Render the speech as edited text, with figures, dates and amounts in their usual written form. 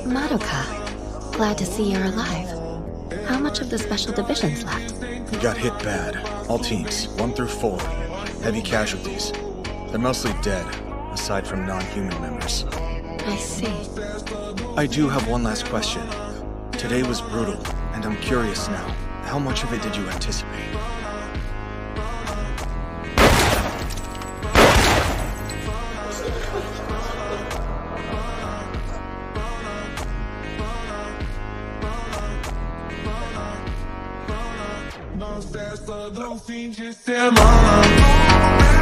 Madoka, glad to see you're alive. How much of the special division's left? We got hit bad. All teams, 1 through 4. Heavy casualties. They're mostly dead, aside from non-human members. I see. I do have one last question. Today was brutal, and I'm curious now. How much of it did you anticipate? Não cessa do fim de semana.